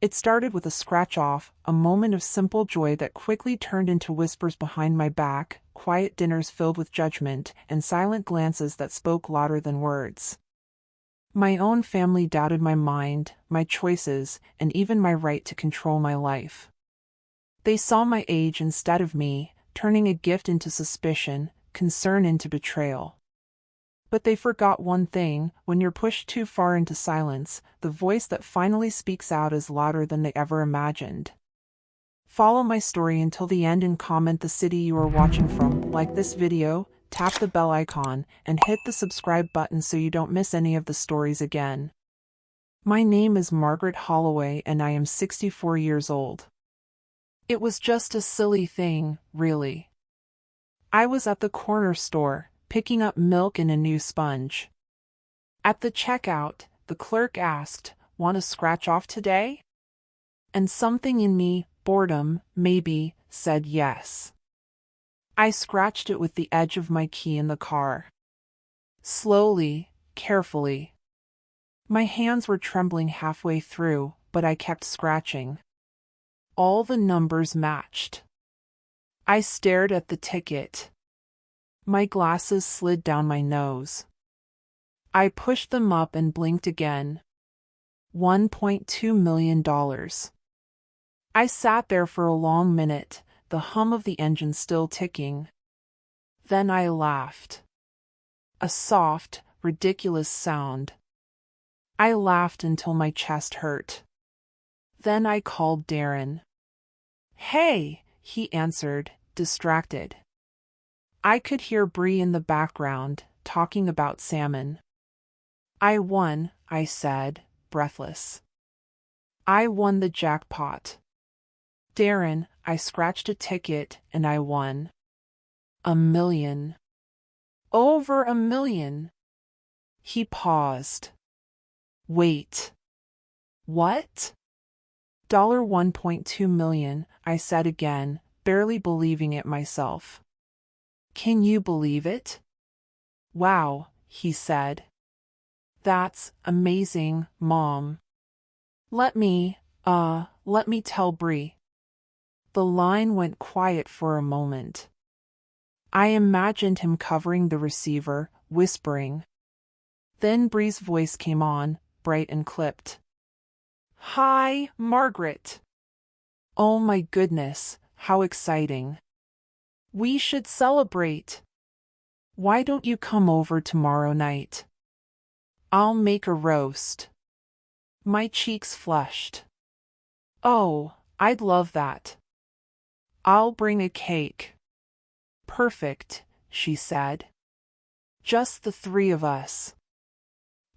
It started with a scratch-off, a moment of simple joy that quickly turned into whispers behind my back, quiet dinners filled with judgment, and silent glances that spoke louder than words. My own family doubted my mind, my choices, and even my right to control my life. They saw my age instead of me, turning a gift into suspicion, concern into betrayal. But they forgot one thing: when you're pushed too far into silence, the voice that finally speaks out is louder than they ever imagined. Follow my story until the end and comment the city you are watching from, like this video, tap the bell icon, and hit the subscribe button so you don't miss any of the stories again. My name is Margaret Holloway and I am 64 years old. It was just a silly thing, really. I was at the corner store, picking up milk and a new sponge. At the checkout, the clerk asked, "Want to scratch off today?" And something in me, boredom, maybe, said yes. I scratched it with the edge of my key in the car. Slowly, carefully. My hands were trembling halfway through, but I kept scratching. All the numbers matched. I stared at the ticket. My glasses slid down my nose. I pushed them up and blinked again. $1.2 million. I sat there for a long minute, the hum of the engine still ticking. Then I laughed. A soft, ridiculous sound. I laughed until my chest hurt. Then I called Darren. "Hey," he answered, distracted. I could hear Bree in the background, talking about salmon. "I won," I said, breathless. "I won the jackpot." "Darren, I scratched a ticket and I won. $1 million. Over $1 million." He paused. "Wait. What?" $1.2 million, I said again, barely believing it myself. "Can you believe it?" "Wow," he said. "That's amazing, Mom. Let me tell Bree." The line went quiet for a moment. I imagined him covering the receiver, whispering. Then Bree's voice came on, bright and clipped. "Hi, Margaret. Oh my goodness, how exciting. We should celebrate. Why don't you come over tomorrow night? I'll make a roast." My cheeks flushed. "Oh, I'd love that. I'll bring a cake." "Perfect," she said. "Just the three of us."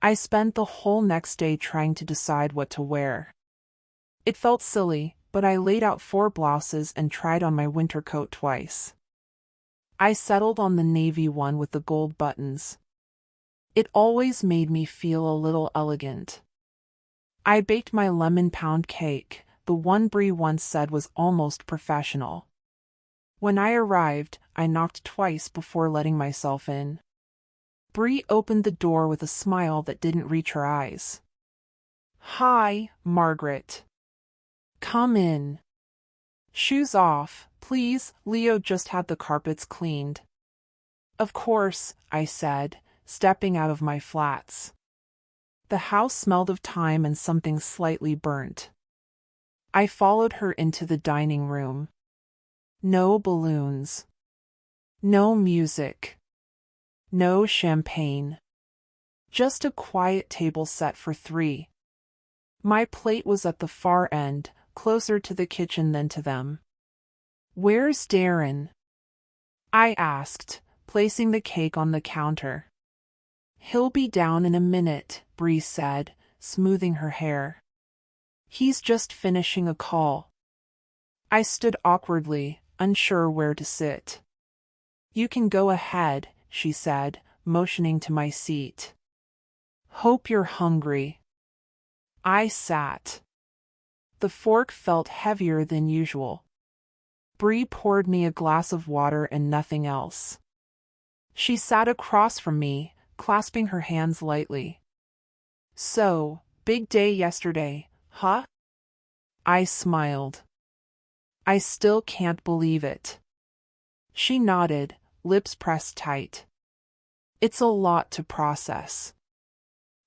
I spent the whole next day trying to decide what to wear. It felt silly, but I laid out 4 blouses and tried on my winter coat twice. I settled on the navy one with the gold buttons. It always made me feel a little elegant. I baked my lemon pound cake, the one Bree once said was almost professional. When I arrived, I knocked twice before letting myself in. Bree opened the door with a smile that didn't reach her eyes. "Hi, Margaret. Come in. Shoes off, please, Leo just had the carpets cleaned." "Of course," I said, stepping out of my flats. The house smelled of thyme and something slightly burnt. I followed her into the dining room. No balloons. No music. No champagne. Just a quiet table set for 3. My plate was at the far end, closer to the kitchen than to them. "Where's Darren?" I asked, placing the cake on the counter. "He'll be down in a minute," Bree said, smoothing her hair. "He's just finishing a call." I stood awkwardly, unsure where to sit. "You can go ahead," she said, motioning to my seat. "Hope you're hungry." I sat. The fork felt heavier than usual. Bree poured me a glass of water and nothing else. She sat across from me, clasping her hands lightly. "So, big day yesterday, huh?" I smiled. I still can't believe it. She nodded, lips pressed tight. It's a lot to process.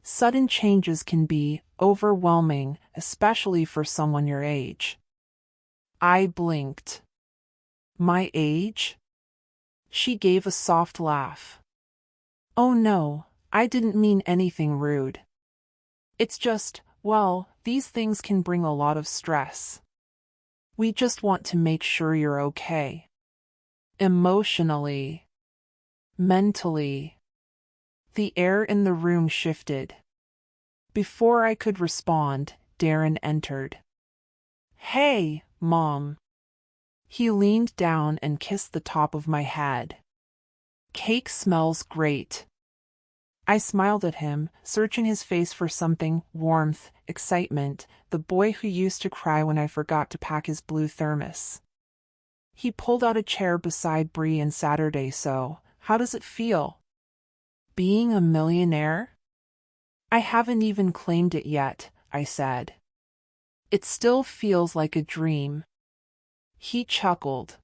Sudden changes can be overwhelming, especially for someone your age. I blinked. My age? She gave a soft laugh. Oh no, I didn't mean anything rude. It's just, well, these things can bring a lot of stress. We just want to make sure you're okay. Emotionally. Mentally. The air in the room shifted. Before I could respond, Darren entered. Hey, Mom. He leaned down and kissed the top of my head. Cake smells great. I smiled at him, searching his face for something, warmth, excitement, the boy who used to cry when I forgot to pack his blue thermos. He pulled out a chair beside Bree and Saturday. So, how does it feel? Being a millionaire? I haven't even claimed it yet, I said. It still feels like a dream. He chuckled.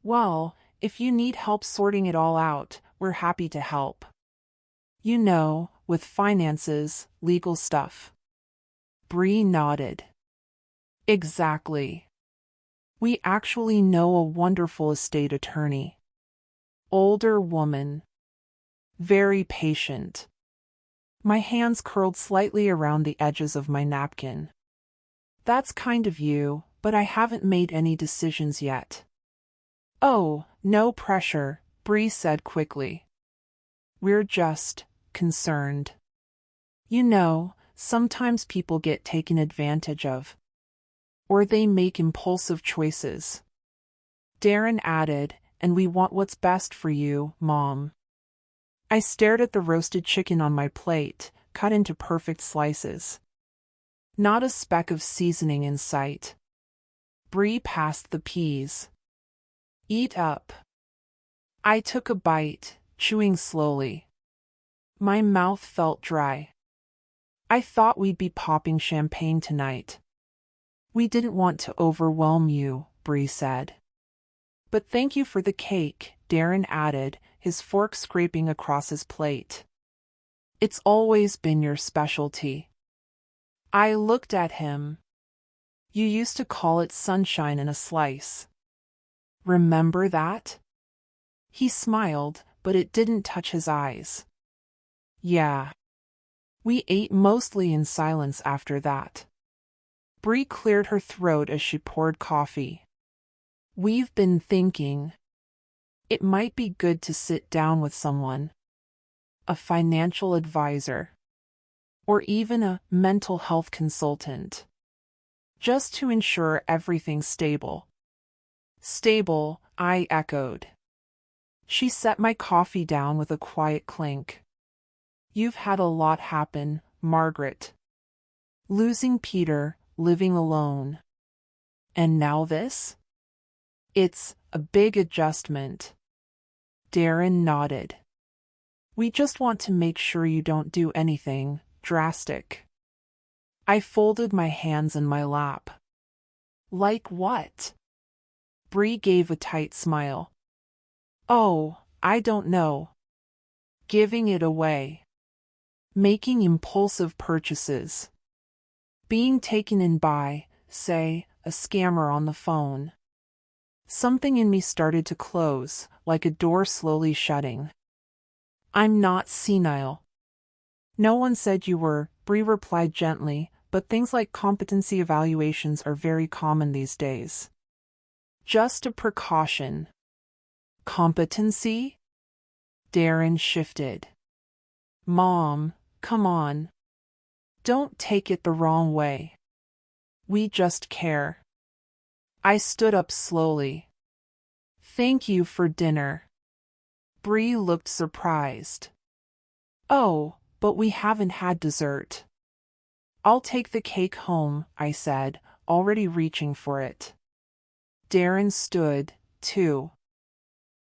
Well, if you need help sorting it all out, we're happy to help. You know, with finances, legal stuff. Bree nodded. Exactly. We actually know a wonderful estate attorney. Older woman. Very patient. My hands curled slightly around the edges of my napkin. That's kind of you, but I haven't made any decisions yet. Oh, no pressure, Bree said quickly. We're just concerned. You know, sometimes people get taken advantage of. Or they make impulsive choices. Darren added, and we want what's best for you, Mom. I stared at the roasted chicken on my plate, cut into perfect slices. Not a speck of seasoning in sight. Bree passed the peas. Eat up. I took a bite, chewing slowly. My mouth felt dry. I thought we'd be popping champagne tonight. We didn't want to overwhelm you, Bree said. But thank you for the cake, Darren added, his fork scraping across his plate. It's always been your specialty. I looked at him. You used to call it sunshine in a slice. Remember that? He smiled, but it didn't touch his eyes. Yeah. We ate mostly in silence after that. Bree cleared her throat as she poured coffee. We've been thinking. It might be good to sit down with someone. A financial advisor. Or even a mental health consultant. Just to ensure everything's stable. Stable, I echoed. She set my coffee down with a quiet clink. You've had a lot happen, Margaret. Losing Peter, living alone. And now this? It's a big adjustment. Darren nodded. We just want to make sure you don't do anything drastic. I folded my hands in my lap. Like what? Bree gave a tight smile. Oh, I don't know. Giving it away. Making impulsive purchases. Being taken in by, say, a scammer on the phone. Something in me started to close, like a door slowly shutting. I'm not senile. No one said you were, Bree replied gently, but things like competency evaluations are very common these days. Just a precaution. Competency? Darren shifted. Mom, come on. Don't take it the wrong way. We just care. I stood up slowly. Thank you for dinner. Bree looked surprised. Oh, but we haven't had dessert. I'll take the cake home, I said, already reaching for it. Darren stood, too.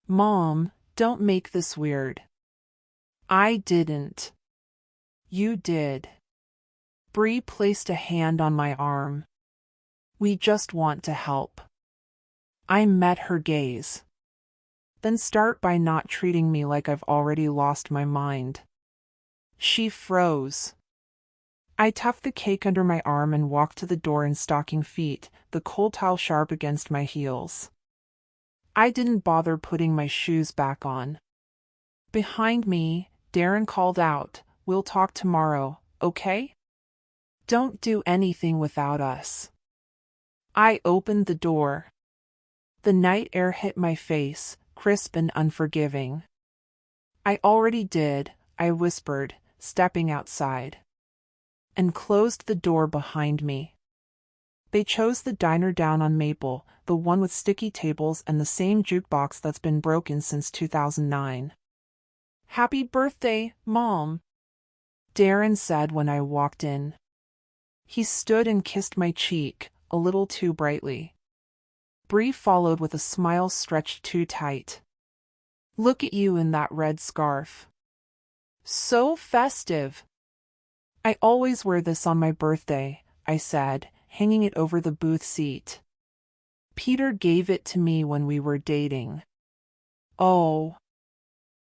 Mom, don't make this weird. I didn't. You did. Bree placed a hand on my arm. We just want to help. I met her gaze. Then start by not treating me like I've already lost my mind. She froze. I tucked the cake under my arm and walked to the door in stocking feet, the cold towel sharp against my heels. I didn't bother putting my shoes back on. Behind me, Darren called out, "We'll talk tomorrow, okay? Don't do anything without us." I opened the door. The night air hit my face, crisp and unforgiving. "I already did," I whispered, stepping outside, and closed the door behind me. They chose the diner down on Maple, the one with sticky tables and the same jukebox that's been broken since 2009. "Happy birthday, Mom," Darren said when I walked in. He stood and kissed my cheek, a little too brightly. Bree followed with a smile stretched too tight. "Look at you in that red scarf. So festive." "I always wear this on my birthday," I said, hanging it over the booth seat. "Peter gave it to me when we were dating." "Oh.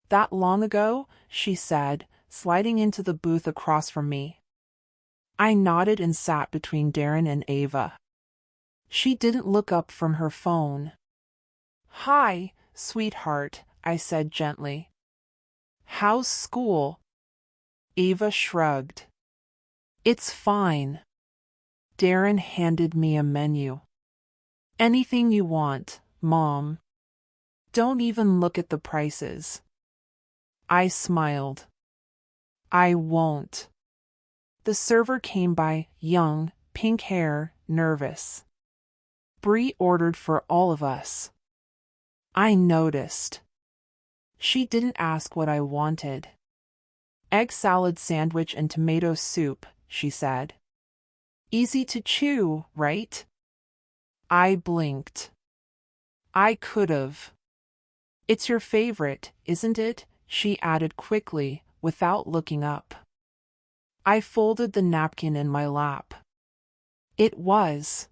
That long ago?" she said, sliding into the booth across from me. I nodded and sat between Darren and Ava. She didn't look up from her phone. "Hi, sweetheart," I said gently. "How's school?" Ava shrugged. "It's fine." Darren handed me a menu. "Anything you want, Mom. Don't even look at the prices." I smiled. "I won't." The server came by, young, pink hair, nervous. Bree ordered for all of us. I noticed. She didn't ask what I wanted. "Egg salad sandwich and tomato soup," she said. "Easy to chew, right?" I blinked. I could've. "It's your favorite, isn't it?" she added quickly, without looking up. I folded the napkin in my lap. It was.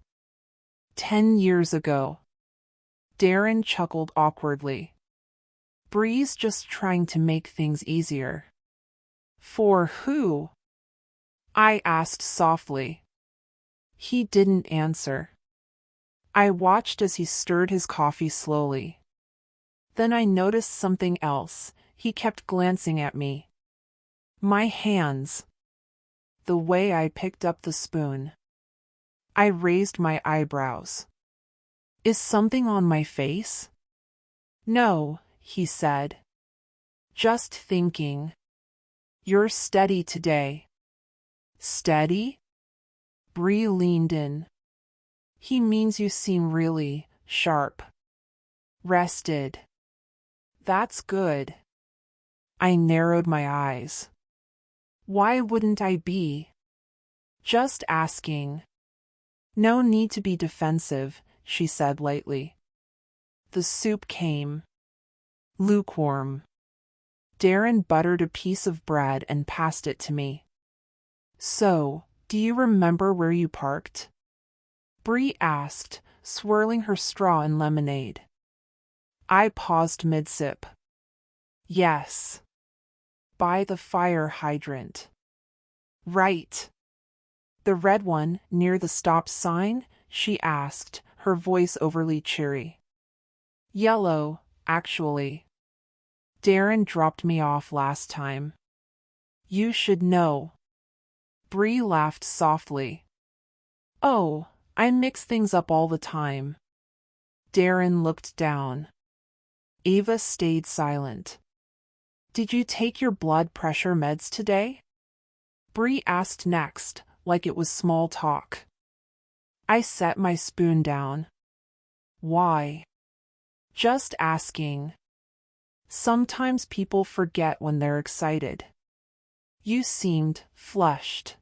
10 years ago. Darren chuckled awkwardly. Bree's just trying to make things easier. "For who?" I asked softly. He didn't answer. I watched as he stirred his coffee slowly. Then I noticed something else. He kept glancing at me. My hands. The way I picked up the spoon. I raised my eyebrows. "Is something on my face?" "No," he said. "Just thinking. You're steady today." "Steady?" Bree leaned in. "He means you seem really sharp. Rested." "That's good." I narrowed my eyes. "Why wouldn't I be?" "Just asking." "No need to be defensive," she said lightly. The soup came. Lukewarm. Darren buttered a piece of bread and passed it to me. "So, do you remember where you parked?" Bree asked, swirling her straw in lemonade. I paused mid-sip. "Yes. By the fire hydrant." "Right." "The red one, near the stop sign?" she asked, her voice overly cheery. "Yellow, actually. Darren dropped me off last time." "You should know." Bree laughed softly. "Oh, I mix things up all the time." Darren looked down. Ava stayed silent. "Did you take your blood pressure meds today?" Bree asked next, like it was small talk. I set my spoon down. "Why?" "Just asking. Sometimes people forget when they're excited." "You seemed flushed."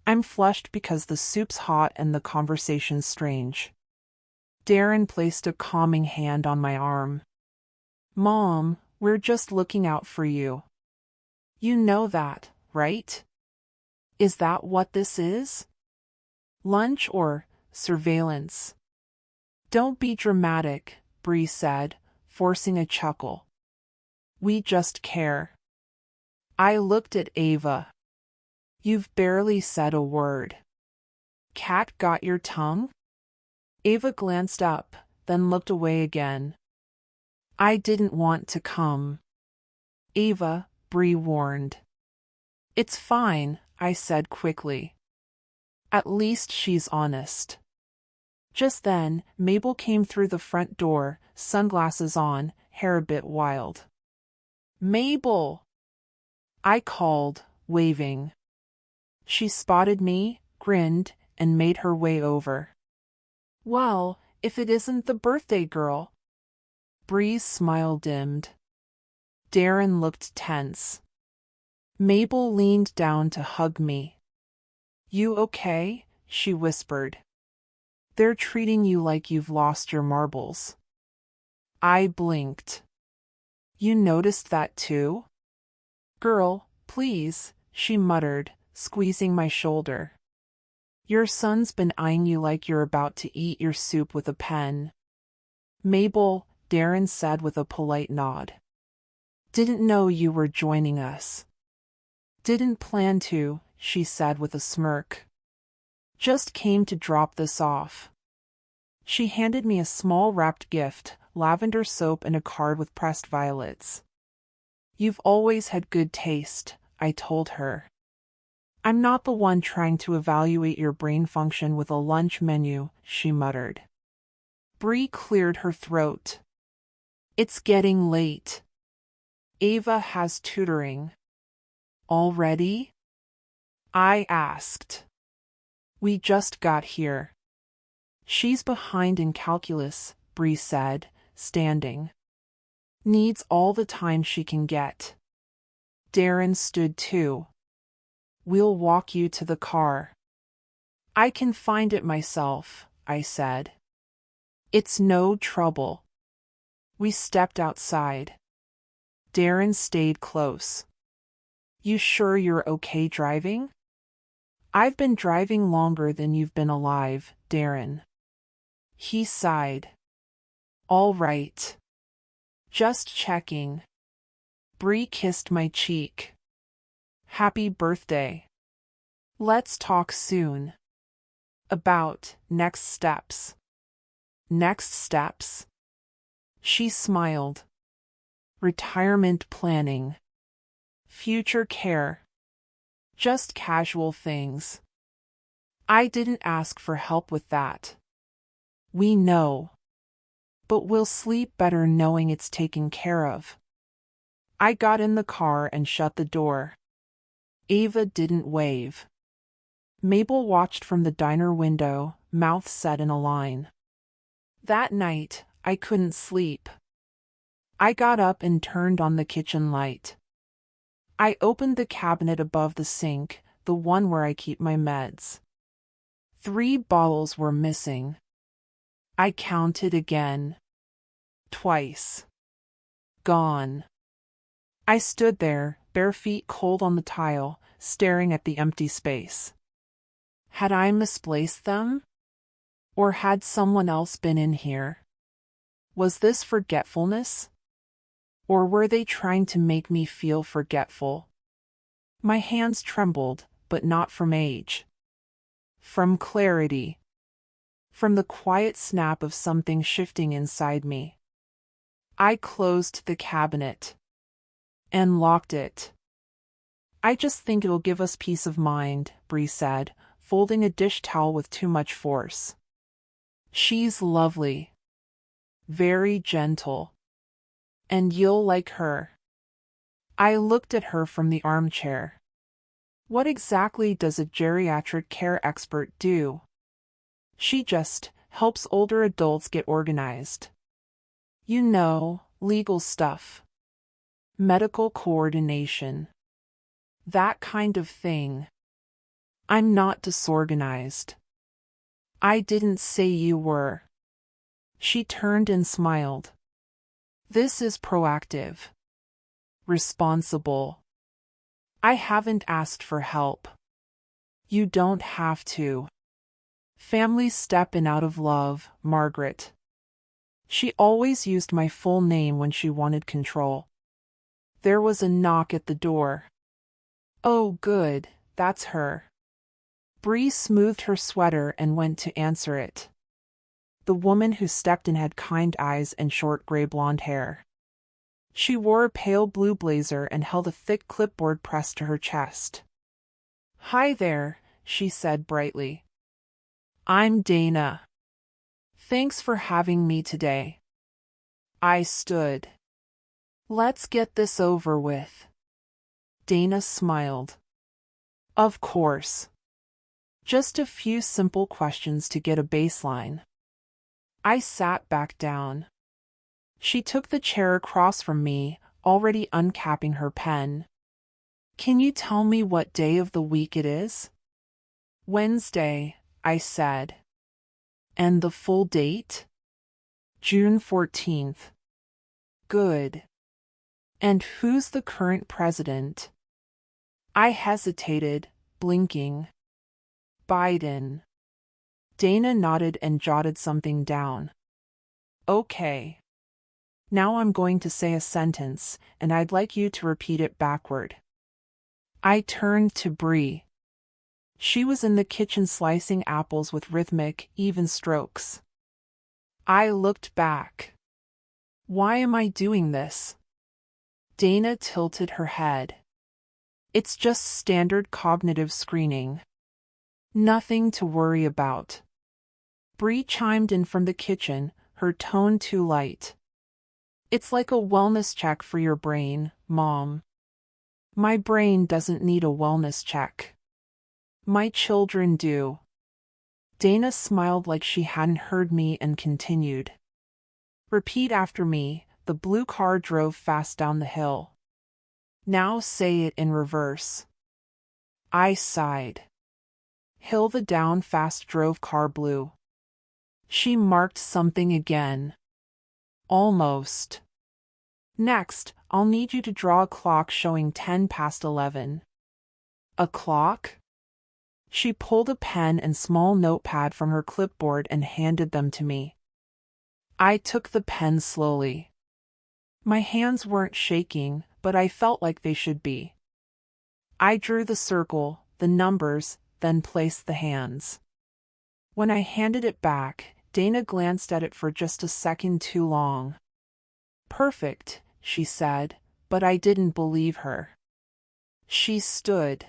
"I'm flushed because the soup's hot and the conversation's strange." Darren placed a calming hand on my arm. "Mom, we're just looking out for you. You know that, right? Is that what this is? Lunch or surveillance. Don't be dramatic, Bree said, forcing a chuckle. We just care. I looked at Ava. You've barely said a word. Cat got your tongue? Ava glanced up, then looked away again. I didn't want to come. Ava, Bree warned. It's fine, I said quickly. At least she's honest. Just then, Mabel came through the front door, sunglasses on, hair a bit wild. Mabel! I called, waving. She spotted me, grinned, and made her way over. Well, if it isn't the birthday girl. Bree's smile dimmed. Darren looked tense. Mabel leaned down to hug me. You okay? She whispered. They're treating you like you've lost your marbles. I blinked. You noticed that too? Girl, please, she muttered, squeezing my shoulder. Your son's been eyeing you like you're about to eat your soup with a pen. Mabel, Darren said with a polite nod. Didn't know you were joining us. Didn't plan to, she said with a smirk. Just came to drop this off. She handed me a small wrapped gift, lavender soap and a card with pressed violets. You've always had good taste, I told her. I'm not the one trying to evaluate your brain function with a lunch menu, she muttered. Bree cleared her throat. It's getting late. Ava has tutoring. Already? I asked. We just got here. She's behind in calculus, Bree said, standing. Needs all the time she can get. Darren stood too. We'll walk you to the car. I can find it myself, I said. It's no trouble. We stepped outside. Darren stayed close. You sure you're okay driving? I've been driving longer than you've been alive, Darren. He sighed. All right. Just checking. Bree kissed my cheek. Happy birthday. Let's talk soon. About next steps. Next steps? She smiled. Retirement planning. Future care. Just casual things. I didn't ask for help with that. We know. But we'll sleep better knowing it's taken care of. I got in the car and shut the door. Ava didn't wave. Mabel watched from the diner window, mouth set in a line. That night, I couldn't sleep. I got up and turned on the kitchen light. I opened the cabinet above the sink, the one where I keep my meds. 3 bottles were missing. I counted again. Twice. Gone. I stood there, bare feet cold on the tile, staring at the empty space. Had I misplaced them? Or had someone else been in here? Was this forgetfulness? Or were they trying to make me feel forgetful? My hands trembled, but not from age. From clarity. From the quiet snap of something shifting inside me. I closed the cabinet. And locked it. I just think it'll give us peace of mind, Bree said, folding a dish towel with too much force. She's lovely. Very gentle. And you'll like her. I looked at her from the armchair. What exactly does a geriatric care expert do? She just helps older adults get organized. You know, legal stuff. Medical coordination. That kind of thing. I'm not disorganized. I didn't say you were. She turned and smiled. This is proactive. Responsible. I haven't asked for help. You don't have to. Family step in out of love, Margaret. She always used my full name when she wanted control. There was a knock at the door. Oh, good, that's her. Bree smoothed her sweater and went to answer it. The woman who stepped in had kind eyes and short gray blonde hair. She wore a pale blue blazer and held a thick clipboard pressed to her chest. Hi there, she said brightly. I'm Dana. Thanks for having me today. I stood. Let's get this over with. Dana smiled. Of course. Just a few simple questions to get a baseline. I sat back down. She took the chair across from me, already uncapping her pen. Can you tell me what day of the week it is? Wednesday, I said. And the full date? June 14th. Good. And who's the current president? I hesitated, blinking. Biden. Dana nodded and jotted something down. Okay. Now I'm going to say a sentence, and I'd like you to repeat it backward. I turned to Bree. She was in the kitchen slicing apples with rhythmic, even strokes. I looked back. Why am I doing this? Dana tilted her head. It's just standard cognitive screening. Nothing to worry about. Bree chimed in from the kitchen, her tone too light. It's like a wellness check for your brain, Mom. My brain doesn't need a wellness check. My children do. Dana smiled like she hadn't heard me and continued. Repeat after me. The blue car drove fast down the hill. Now say it in reverse. I sighed. Hill the down fast drove car blue. She marked something again. Almost. Next, I'll need you to draw a clock showing 10 past 11. A clock? She pulled a pen and small notepad from her clipboard and handed them to me. I took the pen slowly. My hands weren't shaking, but I felt like they should be. I drew the circle, the numbers, then placed the hands. When I handed it back, Dana glanced at it for just a second too long. Perfect, she said, but I didn't believe her. She stood.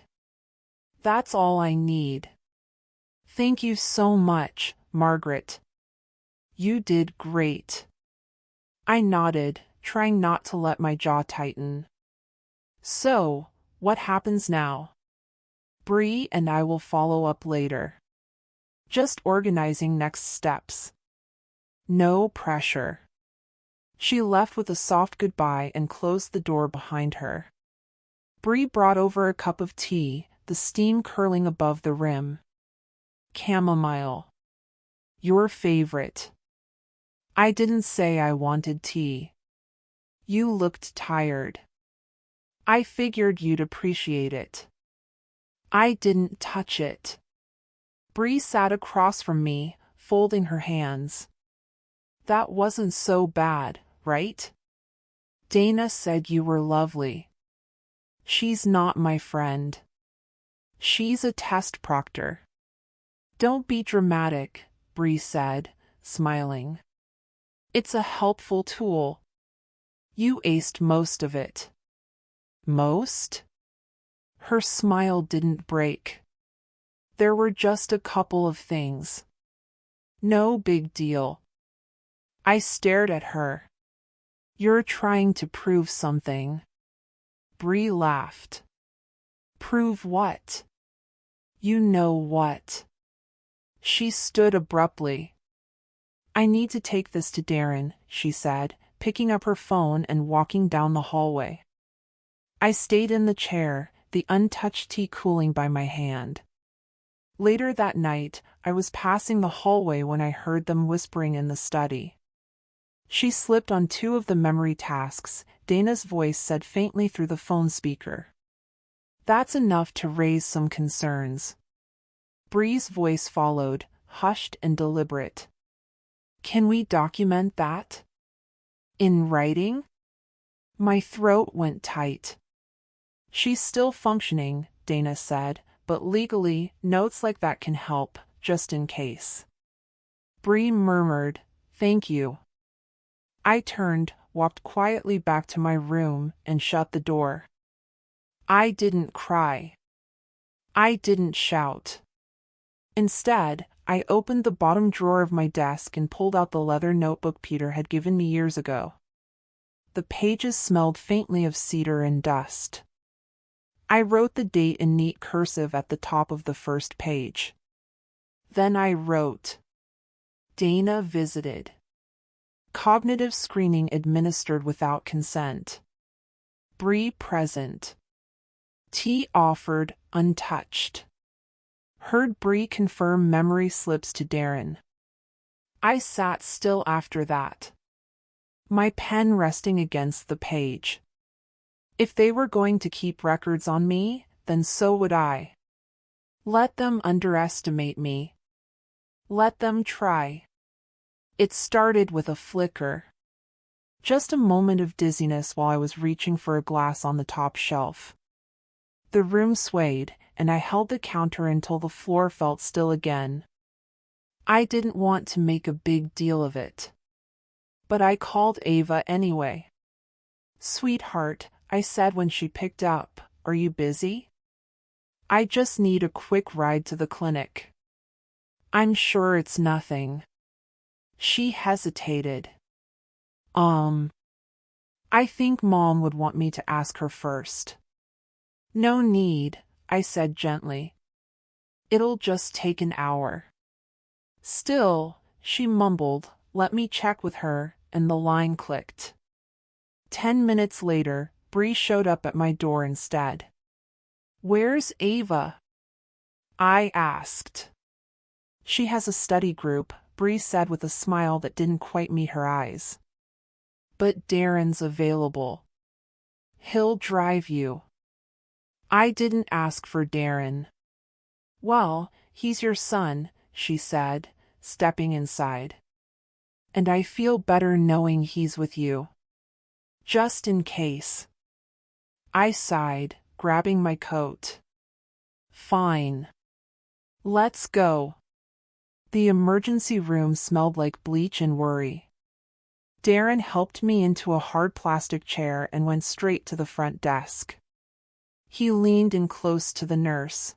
That's all I need. Thank you so much, Margaret. You did great. I nodded, trying not to let my jaw tighten. So, what happens now? Bree and I will follow up later. Just organizing next steps. No pressure. She left with a soft goodbye and closed the door behind her. Bree brought over a cup of tea, the steam curling above the rim. Chamomile. Your favorite. I didn't say I wanted tea. You looked tired. I figured you'd appreciate it. I didn't touch it. Bree sat across from me, folding her hands. That wasn't so bad, right? Dana said you were lovely. She's not my friend. She's a test proctor. Don't be dramatic, Bree said, smiling. It's a helpful tool. You aced most of it. Most? Her smile didn't break. There were just a couple of things. No big deal. I stared at her. You're trying to prove something. Bree laughed. Prove what? You know what. She stood abruptly. I need to take this to Darren, she said, picking up her phone and walking down the hallway. I stayed in the chair, the untouched tea cooling by my hand. Later that night, I was passing the hallway when I heard them whispering in the study. She slipped on 2 of the memory tasks, Dana's voice said faintly through the phone speaker. That's enough to raise some concerns. Bree's voice followed, hushed and deliberate. Can we document that? In writing? My throat went tight. She's still functioning, Dana said, but legally, notes like that can help, just in case. Bree murmured, "Thank you." I turned, walked quietly back to my room, and shut the door. I didn't cry. I didn't shout. Instead, I opened the bottom drawer of my desk and pulled out the leather notebook Peter had given me years ago. The pages smelled faintly of cedar and dust. I wrote the date in neat cursive at the top of the first page. Then I wrote, "Dana visited. Cognitive screening administered without consent. Bree present. Tea offered, untouched. Heard Bree confirm memory slips to Darren." I sat still after that, my pen resting against the page. If they were going to keep records on me, then so would I. Let them underestimate me. Let them try. It started with a flicker. Just a moment of dizziness while I was reaching for a glass on the top shelf. The room swayed, and I held the counter until the floor felt still again. I didn't want to make a big deal of it. But I called Ava anyway. "Sweetheart," I said when she picked up, "are you busy? I just need a quick ride to the clinic." "I'm sure it's nothing." She hesitated. I think Mom would want me to ask her first." "No need," I said gently. "It'll just take an hour." Still, she mumbled, "Let me check with her," and the line clicked. 10 minutes later, Bree showed up at my door instead. "Where's Ava?" I asked. "She has a study group," Bree said with a smile that didn't quite meet her eyes. "But Darren's available. He'll drive you." I didn't ask for Darren. "Well, he's your son," she said, stepping inside. "And I feel better knowing he's with you. Just in case." I sighed, grabbing my coat. "Fine. Let's go." The emergency room smelled like bleach and worry. Darren helped me into a hard plastic chair and went straight to the front desk. He leaned in close to the nurse.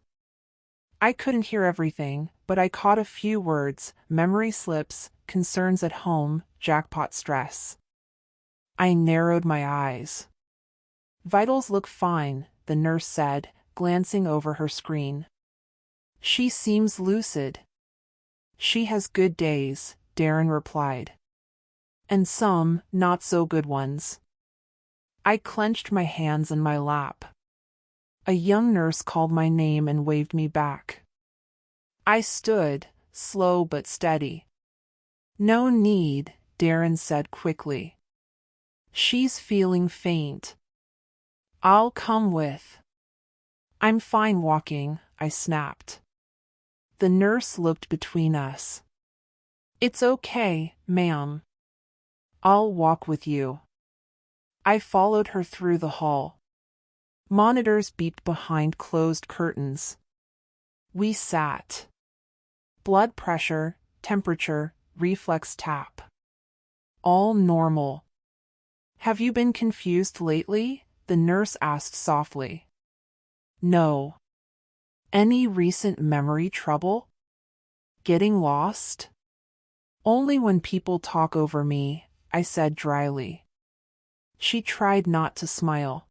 I couldn't hear everything, but I caught a few words: memory slips, concerns at home, jackpot stress. I narrowed my eyes. "Vitals look fine," the nurse said, glancing over her screen. "She seems lucid." "She has good days," Darren replied. "And some not-so-good ones." I clenched my hands in my lap. A young nurse called my name and waved me back. I stood, slow but steady. "No need," Darren said quickly. "She's feeling faint. I'll come with." "I'm fine walking," I snapped. The nurse looked between us. "It's okay, ma'am. I'll walk with you." I followed her through the hall. Monitors beeped behind closed curtains. We sat. Blood pressure, temperature, reflex tap. All normal. "Have you been confused lately?" the nurse asked softly. "No." "Any recent memory trouble? Getting lost?" "Only when people talk over me," I said dryly. She tried not to smile.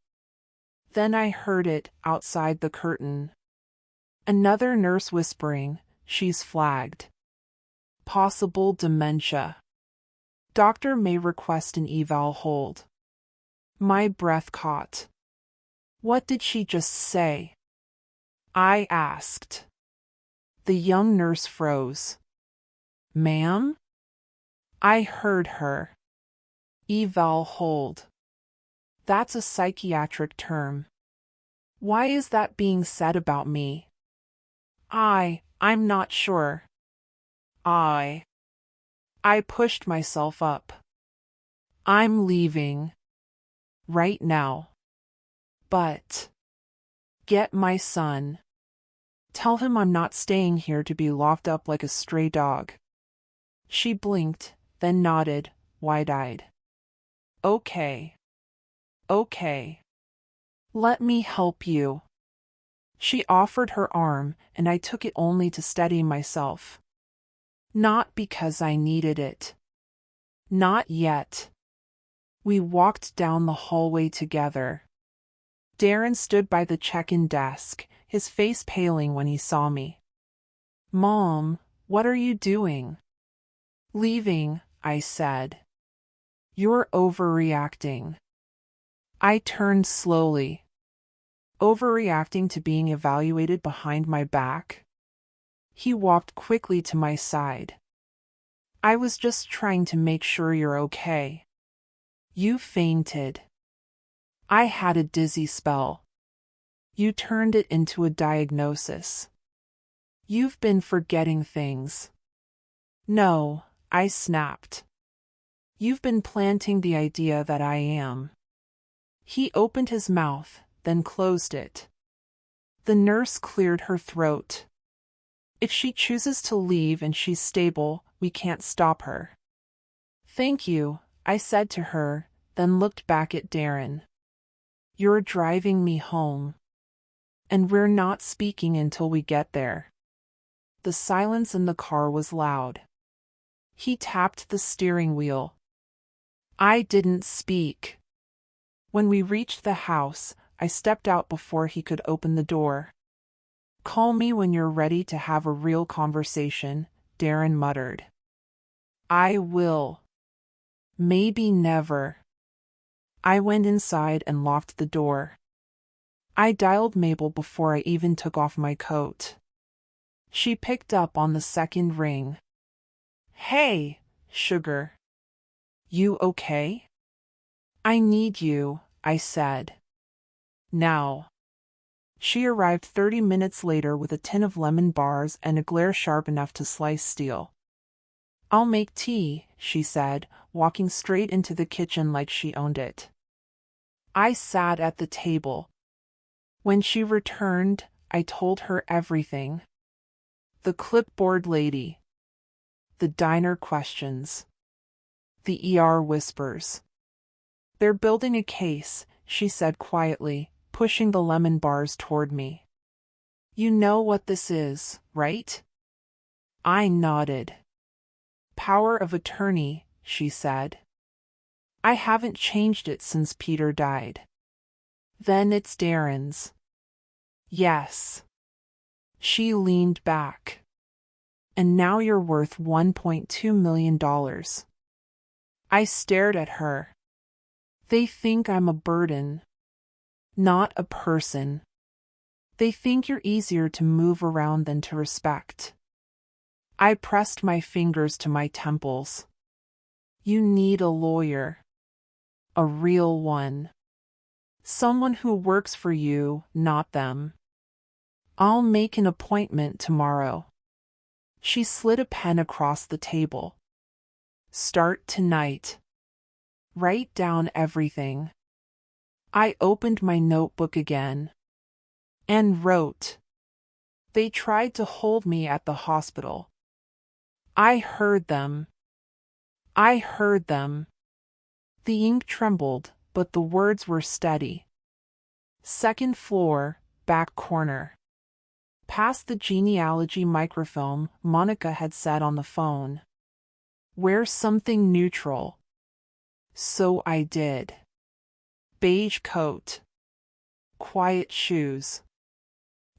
Then I heard it outside the curtain. Another nurse whispering, "She's flagged. Possible dementia. Doctor may request an eval hold." My breath caught. "What did she just say?" I asked. The young nurse froze. "Ma'am?" I heard her. "Eval hold. That's a psychiatric term. Why is that being said about me?" I'm not sure." I pushed myself up. I'm leaving. Right now. But get my son. Tell him I'm not staying here to be locked up like a stray dog. She blinked, then nodded, wide-eyed. Okay. Okay. Let me help you. She offered her arm, and I took it only to steady myself. Not because I needed it. Not yet. We walked down the hallway together. Darren stood by the check-in desk, his face paling when he saw me. Mom, what are you doing? Leaving, I said. You're overreacting. I turned slowly. Overreacting to being evaluated behind my back? He walked quickly to my side. I was just trying to make sure you're okay. You fainted. I had a dizzy spell. You turned it into a diagnosis. You've been forgetting things. No, I snapped. You've been planting the idea that I am. He opened his mouth, then closed it. The nurse cleared her throat. If she chooses to leave and she's stable, we can't stop her. Thank you, I said to her, then looked back at Darren. You're driving me home. And we're not speaking until we get there. The silence in the car was loud. He tapped the steering wheel. I didn't speak. When we reached the house, I stepped out before he could open the door. Call me when you're ready to have a real conversation, Darren muttered. I will. Maybe never. I went inside and locked the door. I dialed Mabel before I even took off my coat. She picked up on the second ring. Hey, sugar. You okay? I need you, I said. Now. She arrived 30 minutes later with a tin of lemon bars and a glare sharp enough to slice steel. I'll make tea, she said, walking straight into the kitchen like she owned it. I sat at the table. When she returned, I told her everything. The clipboard lady. The diner questions. The ER whispers. They're building a case, she said quietly, pushing the lemon bars toward me. You know what this is, right? I nodded. Power of attorney, she said. I haven't changed it since Peter died. Then it's Darren's. Yes. She leaned back. And now you're worth $1.2 million. I stared at her. They think I'm a burden. Not a person. They think you're easier to move around than to respect. I pressed my fingers to my temples. You need a lawyer. A real one. Someone who works for you, not them. I'll make an appointment tomorrow. She slid a pen across the table. Start tonight. Write down everything. I opened my notebook again. And wrote. They tried to hold me at the hospital. I heard them. I heard them. The ink trembled, but the words were steady. Second floor, back corner. Past the genealogy microfilm, Monica had said on the phone. Wear something neutral. So I did. Beige coat. Quiet shoes.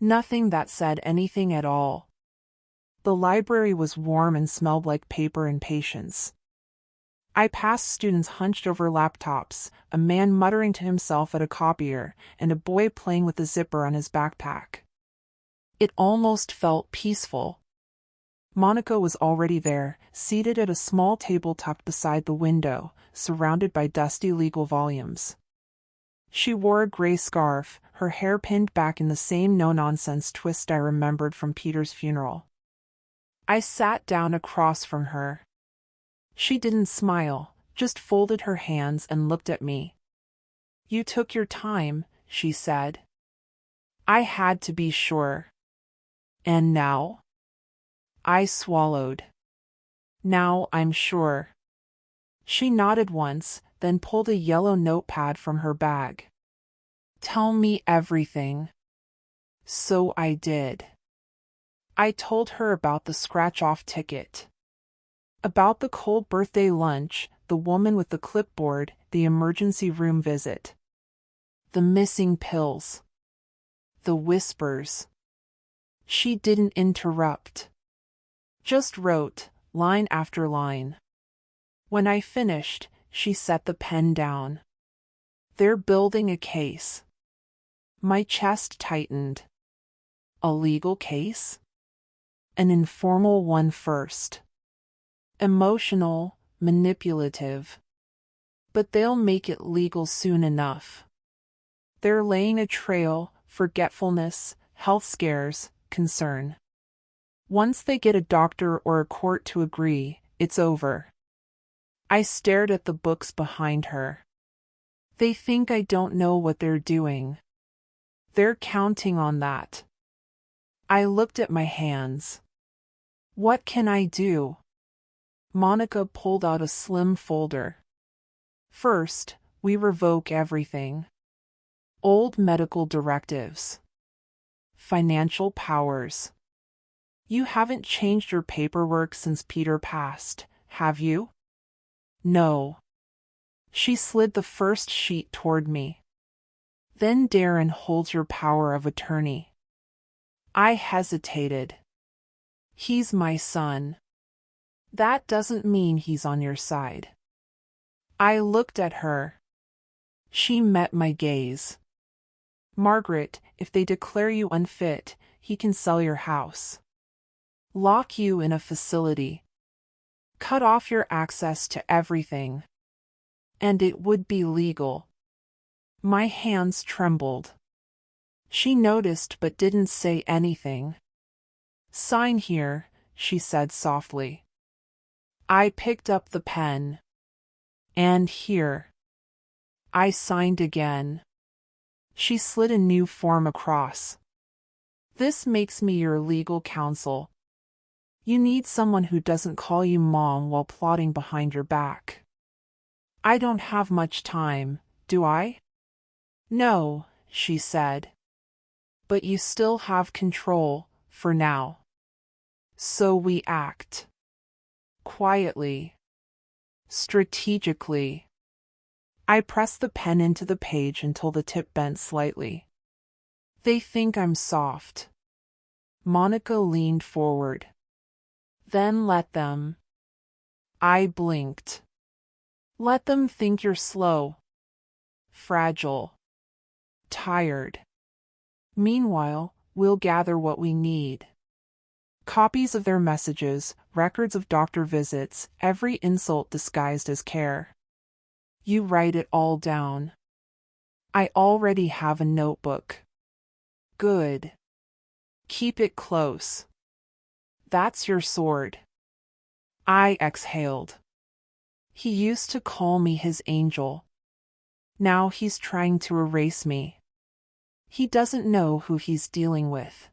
Nothing that said anything at all. The library was warm and smelled like paper and patience. I passed students hunched over laptops, a man muttering to himself at a copier, and a boy playing with a zipper on his backpack. It almost felt peaceful. Monica was already there, seated at a small table tucked beside the window, surrounded by dusty legal volumes. She wore a gray scarf, her hair pinned back in the same no-nonsense twist I remembered from Peter's funeral. I sat down across from her. She didn't smile, just folded her hands and looked at me. You took your time, she said. I had to be sure. And now? I swallowed. Now I'm sure. She nodded once, then pulled a yellow notepad from her bag. Tell me everything. So I did. I told her about the scratch-off ticket. About the cold birthday lunch, the woman with the clipboard, the emergency room visit. The missing pills. The whispers. She didn't interrupt. Just wrote, line after line. When I finished, she set the pen down. They're building a case. My chest tightened. A legal case? An informal one first. Emotional, manipulative. But they'll make it legal soon enough. They're laying a trail, forgetfulness, health scares, concern. Once they get a doctor or a court to agree, it's over. I stared at the books behind her. They think I don't know what they're doing. They're counting on that. I looked at my hands. What can I do? Monica pulled out a slim folder. First, we revoke everything. Old medical directives. Financial powers. You haven't changed your paperwork since Peter passed, have you? No. She slid the first sheet toward me. Then Darren holds your power of attorney. I hesitated. He's my son. That doesn't mean he's on your side. I looked at her. She met my gaze. Margaret, if they declare you unfit, he can sell your house. Lock you in a facility. Cut off your access to everything. And it would be legal. My hands trembled. She noticed but didn't say anything. Sign here, she said softly. I picked up the pen. And here. I signed again. She slid a new form across. This makes me your legal counsel. You need someone who doesn't call you mom while plotting behind your back. I don't have much time, do I? No, she said. But you still have control, for now. So we act. Quietly. Strategically. I pressed the pen into the page until the tip bent slightly. They think I'm soft. Monica leaned forward. Then let them. I blinked. Let them think you're slow. Fragile. Tired. Meanwhile, we'll gather what we need. Copies of their messages, records of doctor visits, every insult disguised as care. You write it all down. I already have a notebook. Good. Keep it close. That's your sword. I exhaled. He used to call me his angel. Now he's trying to erase me. He doesn't know who he's dealing with.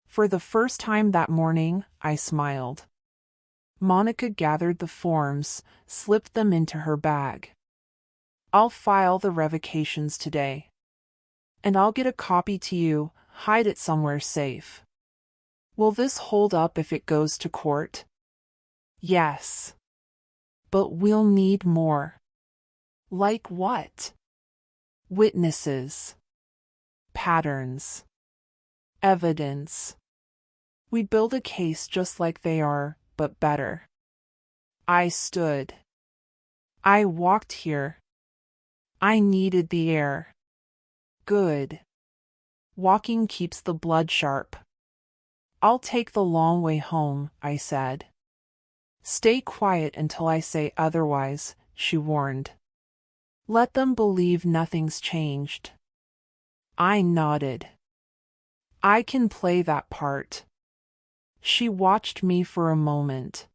For the first time that morning, I smiled. Monica gathered the forms, slipped them into her bag. I'll file the revocations today. And I'll get a copy to you, hide it somewhere safe. Will this hold up if it goes to court? Yes. But we'll need more. Like what? Witnesses. Patterns. Evidence. We build a case just like they are, but better. I stood. I walked here. I needed the air. Good. Walking keeps the blood sharp. I'll take the long way home, I said. Stay quiet until I say otherwise, she warned. Let them believe nothing's changed. I nodded. I can play that part. She watched me for a moment.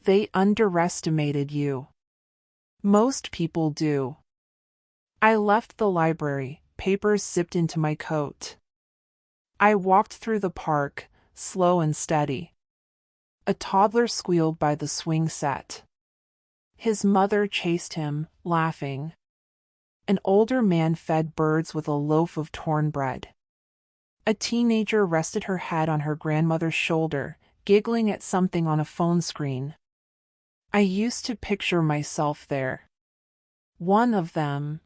They underestimated you. Most people do. I left the library, papers zipped into my coat. I walked through the park, slow and steady. A toddler squealed by the swing set. His mother chased him, laughing. An older man fed birds with a loaf of torn bread. A teenager rested her head on her grandmother's shoulder, giggling at something on a phone screen. I used to picture myself there. One of them.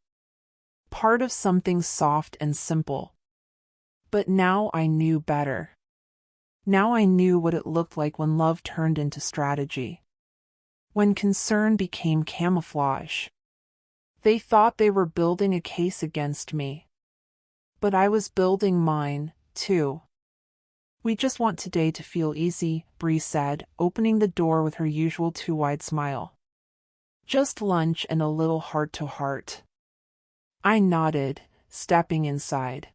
Part of something soft and simple. But now I knew better. Now I knew what it looked like when love turned into strategy. When concern became camouflage. They thought they were building a case against me. But I was building mine, too. We just want today to feel easy, Bree said, opening the door with her usual too-wide smile. Just lunch and a little heart-to-heart. I nodded, stepping inside.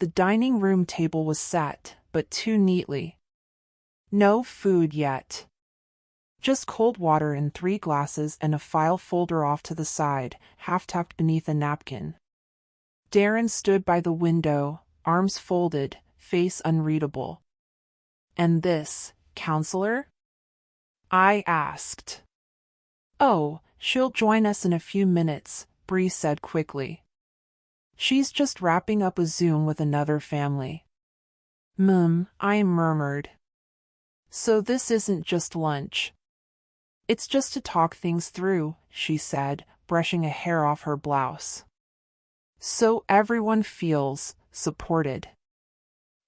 The dining room table was set, but too neatly. No food yet. Just cold water in 3 glasses and a file folder off to the side, half tucked beneath a napkin. Darren stood by the window, arms folded, face unreadable. And this, counselor? I asked. Oh, she'll join us in a few minutes, Bree said quickly. She's just wrapping up a Zoom with another family. I murmured. So this isn't just lunch. It's just to talk things through, she said, brushing a hair off her blouse. So everyone feels supported.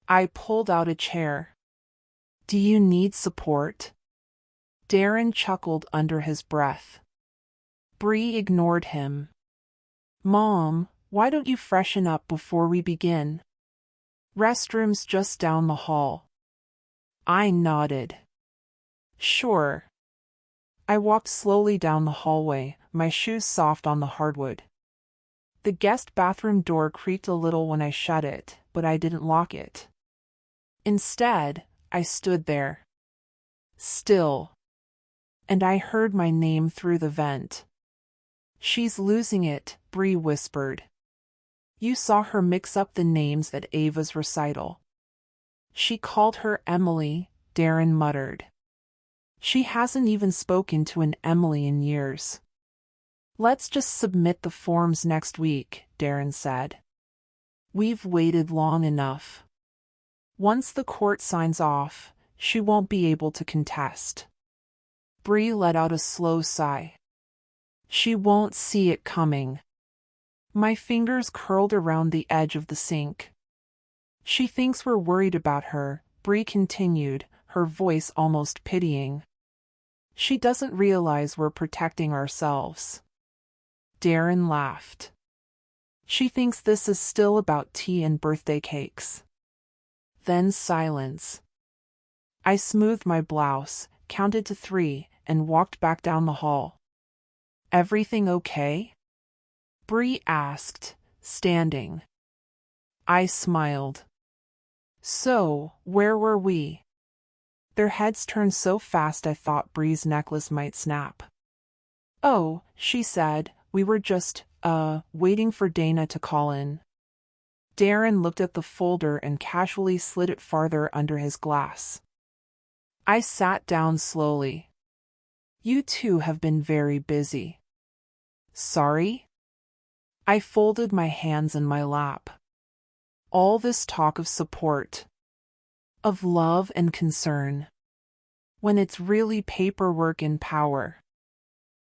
I pulled out a chair. Do you need support? Darren chuckled under his breath. Bree ignored him. Mom, why don't you freshen up before we begin? Restroom's just down the hall. I nodded. Sure. I walked slowly down the hallway, my shoes soft on the hardwood. The guest bathroom door creaked a little when I shut it, but I didn't lock it. Instead, I stood there. Still. And I heard my name through the vent. She's losing it, Bree whispered. You saw her mix up the names at Ava's recital. She called her Emily, Darren muttered. She hasn't even spoken to an Emily in years. Let's just submit the forms next week, Darren said. We've waited long enough. Once the court signs off, she won't be able to contest. Bree let out a slow sigh. She won't see it coming. My fingers curled around the edge of the sink. She thinks we're worried about her, Bree continued, her voice almost pitying. She doesn't realize we're protecting ourselves. Darren laughed. She thinks this is still about tea and birthday cakes. Then silence. I smoothed my blouse, counted to 3, and walked back down the hall. Everything okay? Bree asked, standing. I smiled. So, where were we? Their heads turned so fast I thought Bree's necklace might snap. Oh, she said, we were just, waiting for Dana to call in. Darren looked at the folder and casually slid it farther under his glass. I sat down slowly. You two have been very busy. Sorry? I folded my hands in my lap. All this talk of support. Of love and concern. When it's really paperwork and power.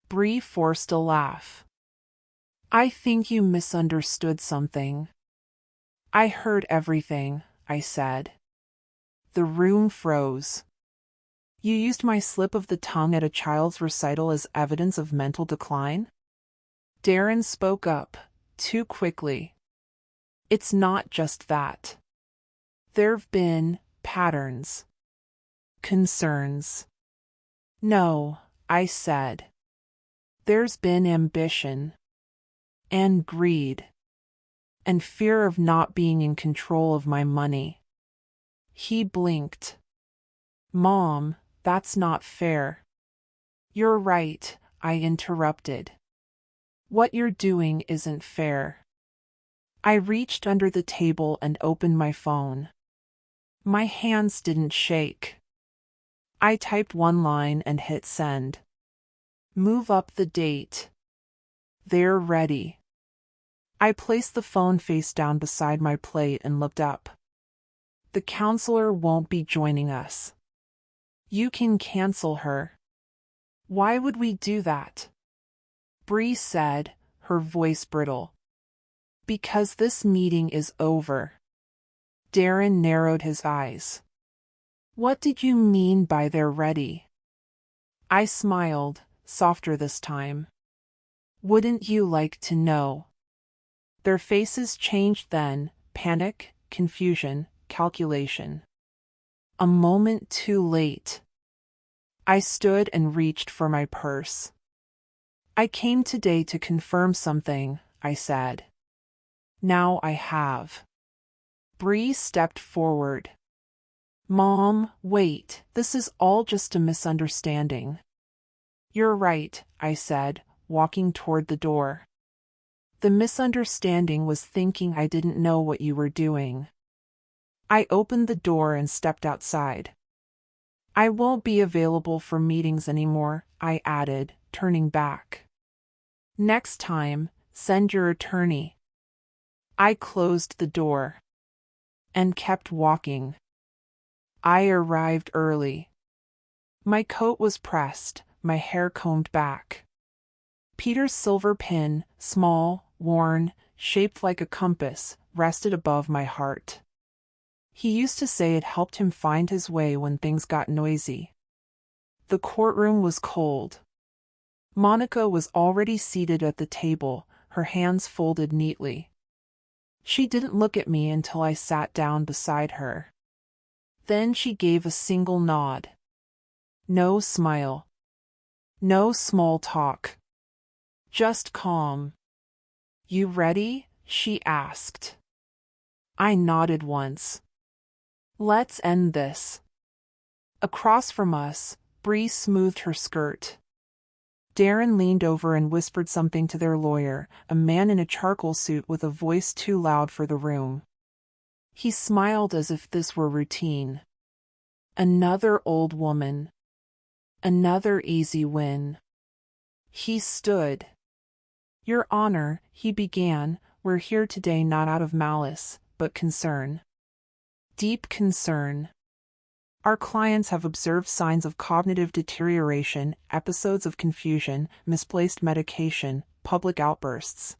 Bree forced a laugh. I think you misunderstood something. I heard everything, I said. The room froze. You used my slip of the tongue at a child's recital as evidence of mental decline? Darren spoke up, too quickly. It's not just that. There've been patterns. Concerns. No, I said. There's been ambition. And greed. And fear of not being in control of my money. He blinked. Mom, that's not fair. You're right, I interrupted. What you're doing isn't fair. I reached under the table and opened my phone. My hands didn't shake. I typed one line and hit send. Move up the date. They're ready. I placed the phone face down beside my plate and looked up. The counselor won't be joining us. You can cancel her. Why would we do that? Bree said, her voice brittle. Because this meeting is over. Darren narrowed his eyes. What did you mean by they're ready? I smiled, softer this time. Wouldn't you like to know? Their faces changed then, panic, confusion, calculation. A moment too late. I stood and reached for my purse. I came today to confirm something, I said. Now I have. Bree stepped forward. Mom, wait, this is all just a misunderstanding. You're right, I said, walking toward the door. The misunderstanding was thinking I didn't know what you were doing. I opened the door and stepped outside. I won't be available for meetings anymore, I added, turning back. Next time, send your attorney. I closed the door and kept walking. I arrived early. My coat was pressed, my hair combed back. Peter's silver pin, small, worn, shaped like a compass, rested above my heart. He used to say it helped him find his way when things got noisy. The courtroom was cold. Monica was already seated at the table, her hands folded neatly. She didn't look at me until I sat down beside her. Then she gave a single nod. No smile. No small talk. Just calm. You ready? She asked. I nodded once. Let's end this. Across from us, Bree smoothed her skirt. Darren leaned over and whispered something to their lawyer, a man in a charcoal suit with a voice too loud for the room. He smiled as if this were routine. Another old woman. Another easy win. He stood. Your Honor, he began, we're here today not out of malice, but concern. Deep concern. Our clients have observed signs of cognitive deterioration, episodes of confusion, misplaced medication, public outbursts.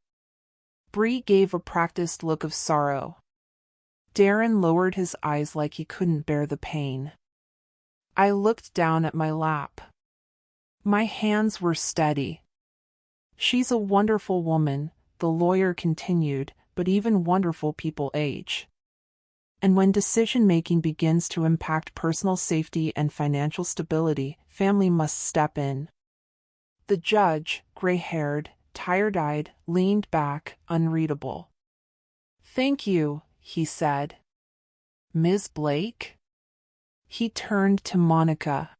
Bree gave a practiced look of sorrow. Darren lowered his eyes like he couldn't bear the pain. I looked down at my lap. My hands were steady. She's a wonderful woman, the lawyer continued, but even wonderful people age. And when decision-making begins to impact personal safety and financial stability, family must step in. The judge, gray-haired, tired-eyed, leaned back, unreadable. Thank you, he said. Ms. Blake? He turned to Monica.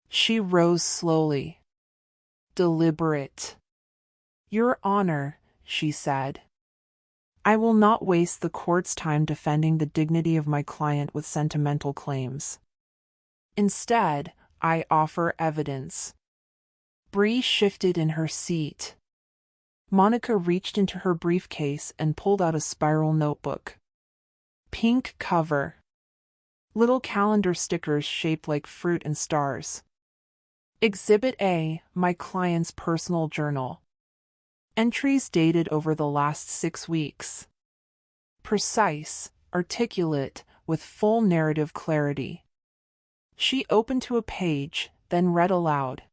She rose slowly. Deliberate. Your Honor, she said. I will not waste the court's time defending the dignity of my client with sentimental claims. Instead, I offer evidence. Bree shifted in her seat. Monica reached into her briefcase and pulled out a spiral notebook. Pink cover. Little calendar stickers shaped like fruit and stars. Exhibit A, my client's personal journal. Entries dated over the last 6 weeks. Precise, articulate, with full narrative clarity. She opened to a page, then read aloud.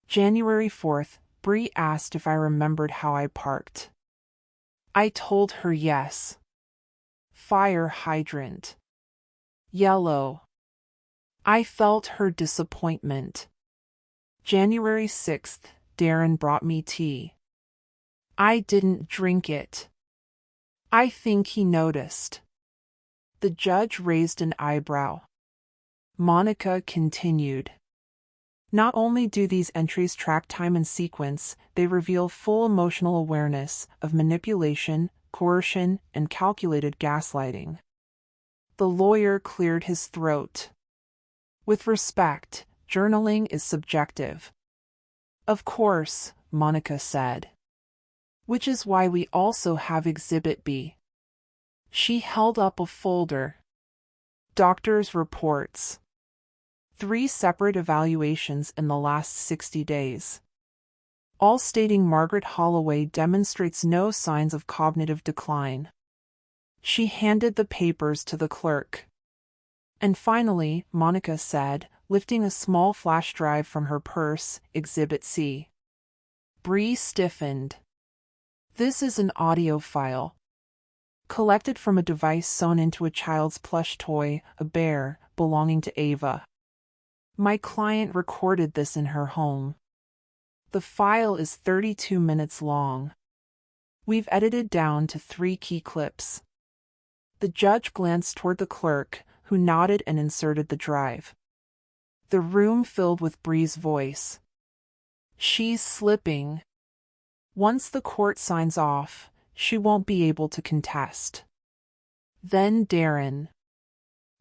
January 4th, Bree asked if I remembered how I parked. I told her yes. Fire hydrant. Yellow. I felt her disappointment. January 6th, Darren brought me tea. I didn't drink it. I think he noticed. The judge raised an eyebrow. Monica continued. Not only do these entries track time and sequence, they reveal full emotional awareness of manipulation, coercion, and calculated gaslighting. The lawyer cleared his throat. With respect, journaling is subjective. Of course, Monica said. Which is why we also have Exhibit B. She held up a folder. Doctor's reports. 3 separate evaluations in the last 60 days. All stating Margaret Holloway demonstrates no signs of cognitive decline. She handed the papers to the clerk. And finally, Monica said, lifting a small flash drive from her purse, Exhibit C. Bree stiffened. This is an audio file. Collected from a device sewn into a child's plush toy, a bear, belonging to Ava. My client recorded this in her home. The file is 32 minutes long. We've edited down to 3 key clips. The judge glanced toward the clerk, who nodded and inserted the drive. The room filled with Bree's voice. She's slipping. Once the court signs off, she won't be able to contest. Then Darren.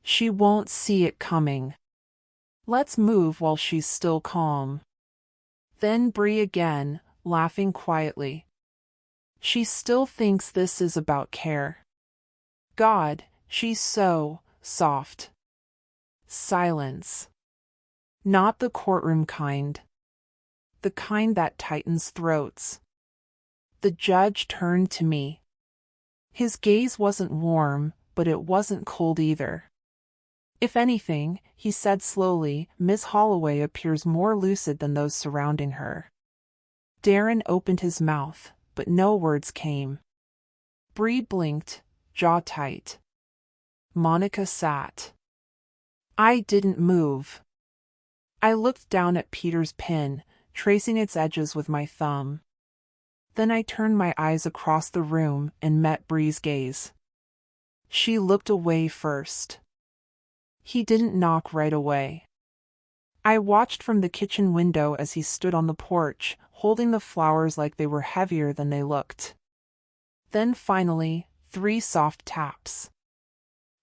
She won't see it coming. Let's move while she's still calm. Then Bree again, laughing quietly. She still thinks this is about care. God, she's so soft. Silence. Not the courtroom kind. The kind that tightens throats. The judge turned to me. His gaze wasn't warm, but it wasn't cold either. If anything, he said slowly, Miss Holloway appears more lucid than those surrounding her. Darren opened his mouth, but no words came. Bree blinked, jaw tight. Monica sat. I didn't move. I looked down at Peter's pin, tracing its edges with my thumb. Then I turned my eyes across the room and met Bree's gaze. She looked away first. He didn't knock right away. I watched from the kitchen window as he stood on the porch, holding the flowers like they were heavier than they looked. Then finally, 3 soft taps.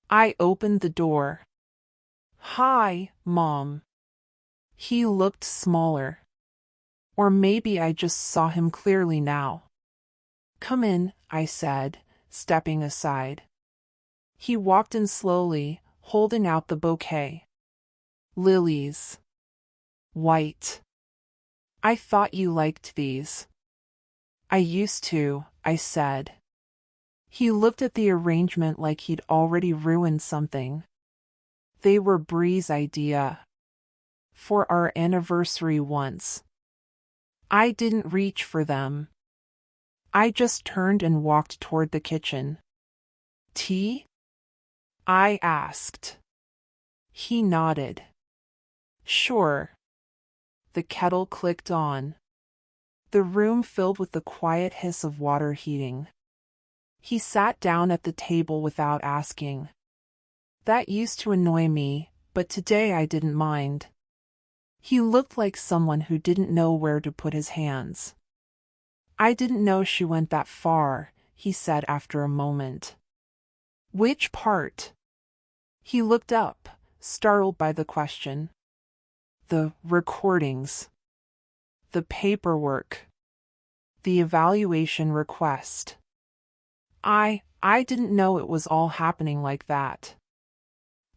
I opened the door. Hi, Mom. He looked smaller. Or maybe I just saw him clearly now. Come in, I said, stepping aside. He walked in slowly, holding out the bouquet. Lilies. White. I thought you liked these. I used to, I said. He looked at the arrangement like he'd already ruined something. They were Bree's idea. For our anniversary once. I didn't reach for them. I just turned and walked toward the kitchen. Tea? I asked. He nodded. Sure. The kettle clicked on. The room filled with the quiet hiss of water heating. He sat down at the table without asking. That used to annoy me, but today I didn't mind. He looked like someone who didn't know where to put his hands. I didn't know she went that far, he said after a moment. Which part? He looked up, startled by the question. The recordings. The paperwork. The evaluation request. I didn't know it was all happening like that.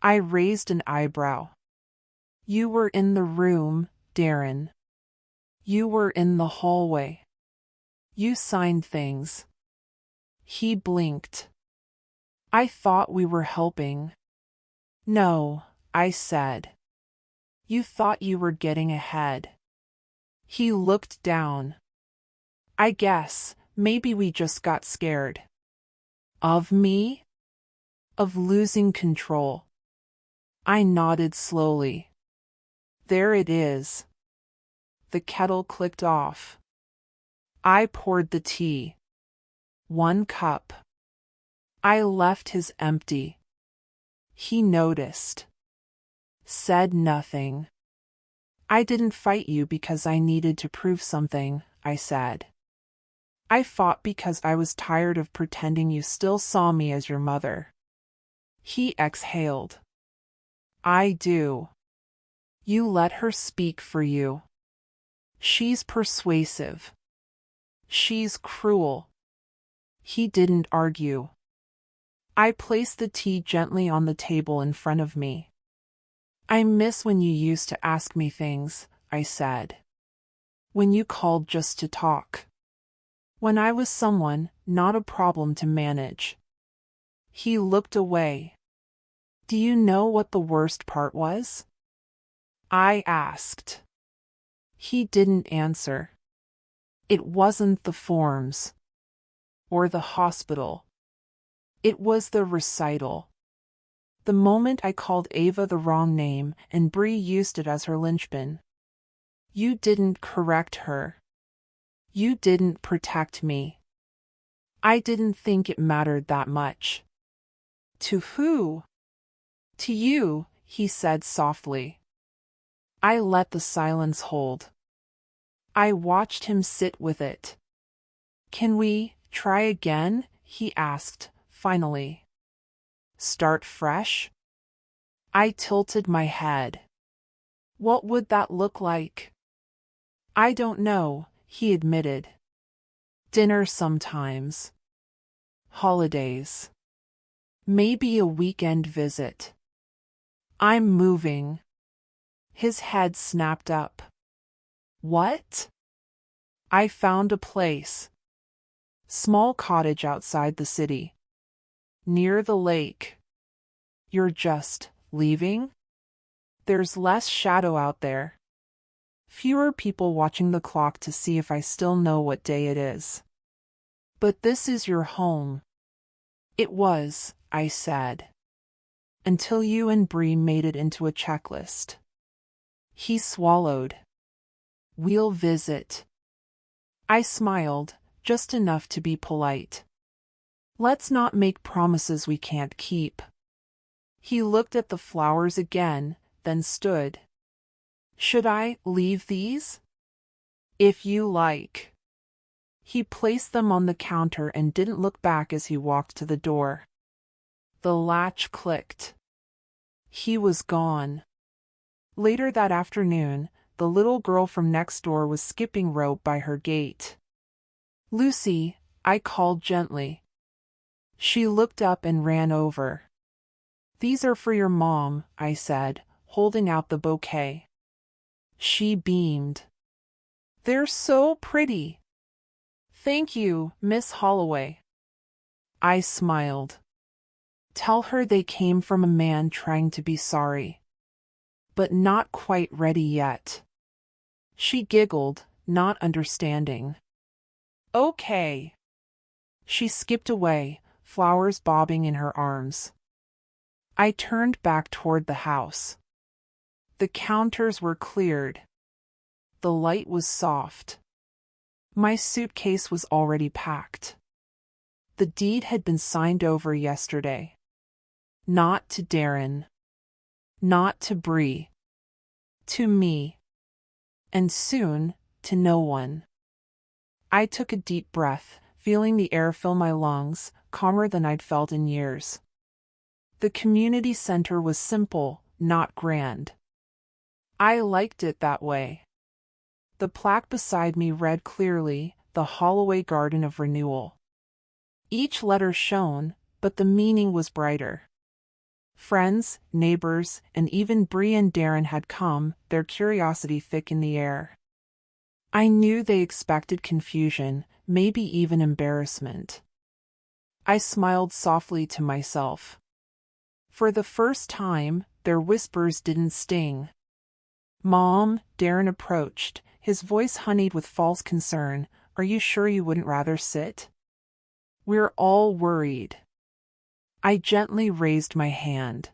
I raised an eyebrow. You were in the room, Darren. You were in the hallway. You signed things. He blinked. I thought we were helping. No, I said. You thought you were getting ahead. He looked down. I guess, maybe we just got scared. Of me? Of losing control. I nodded slowly. There it is. The kettle clicked off. I poured the tea. 1 cup. I left his empty. He noticed. Said nothing. I didn't fight you because I needed to prove something, I said. I fought because I was tired of pretending you still saw me as your mother. He exhaled. I do. You let her speak for you. She's persuasive. She's cruel. He didn't argue. I placed the tea gently on the table in front of me. I miss when you used to ask me things, I said. When you called just to talk. When I was someone, not a problem to manage. He looked away. Do you know what the worst part was? I asked. He didn't answer. It wasn't the forms. Or the hospital. It was the recital. The moment I called Ava the wrong name and Bree used it as her linchpin. You didn't correct her. You didn't protect me. I didn't think it mattered that much. To who? To you, he said softly. I let the silence hold. I watched him sit with it. Can we try again? He asked, finally. Start fresh? I tilted my head. What would that look like? I don't know, he admitted. Dinner sometimes. Holidays. Maybe a weekend visit. I'm moving. His head snapped up. What? I found a place. Small cottage outside the city. Near the lake. You're just leaving? There's less shadow out there. Fewer people watching the clock to see if I still know what day it is. But this is your home. It was, I said. Until you and Bree made it into a checklist. He swallowed. We'll visit. I smiled, just enough to be polite. Let's not make promises we can't keep. He looked at the flowers again, then stood. Should I leave these? If you like. He placed them on the counter and didn't look back as he walked to the door. The latch clicked. He was gone. Later that afternoon, the little girl from next door was skipping rope by her gate. Lucy, I called gently. She looked up and ran over. These are for your mom, I said, holding out the bouquet. She beamed. They're so pretty. Thank you, Miss Holloway. I smiled. Tell her they came from a man trying to be sorry. But not quite ready yet. She giggled, not understanding. Okay. She skipped away, flowers bobbing in her arms. I turned back toward the house. The counters were cleared. The light was soft. My suitcase was already packed. The deed had been signed over yesterday. Not to Darren. Not to Bree. To me. And soon, to no one. I took a deep breath, feeling the air fill my lungs, calmer than I'd felt in years. The community center was simple, not grand. I liked it that way. The plaque beside me read clearly, "The Holloway Garden of Renewal." Each letter shone, but the meaning was brighter. Friends, neighbors, and even Bree and Darren had come, their curiosity thick in the air. I knew they expected confusion, maybe even embarrassment. I smiled softly to myself. For the first time, their whispers didn't sting. Mom, Darren approached, his voice honeyed with false concern. Are you sure you wouldn't rather sit? We're all worried. I gently raised my hand.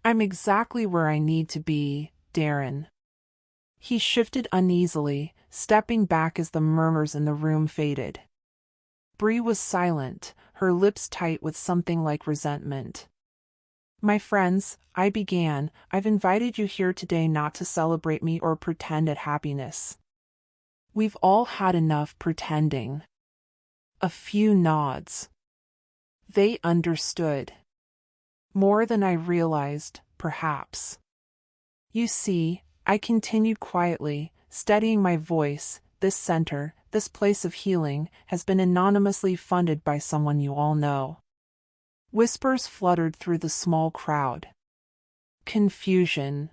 I'm exactly where I need to be, Darren. He shifted uneasily, stepping back as the murmurs in the room faded. Bree was silent, her lips tight with something like resentment. My friends, I began, I've invited you here today not to celebrate me or pretend at happiness. We've all had enough pretending. A few nods. They understood. More than I realized, perhaps. You see, I continued quietly, steadying my voice, this center, this place of healing, has been anonymously funded by someone you all know. Whispers fluttered through the small crowd. Confusion.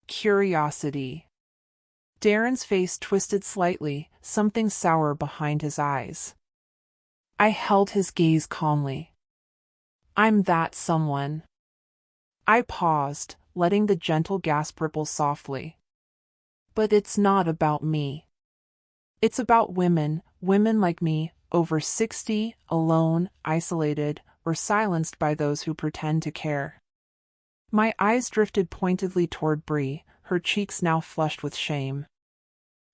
Curiosity. Darren's face twisted slightly, something sour behind his eyes. I held his gaze calmly. I'm that someone. I paused, letting the gentle gasp ripple softly. But it's not about me. It's about women like me, over 60, alone, isolated, or silenced by those who pretend to care. My eyes drifted pointedly toward Bree, her cheeks now flushed with shame.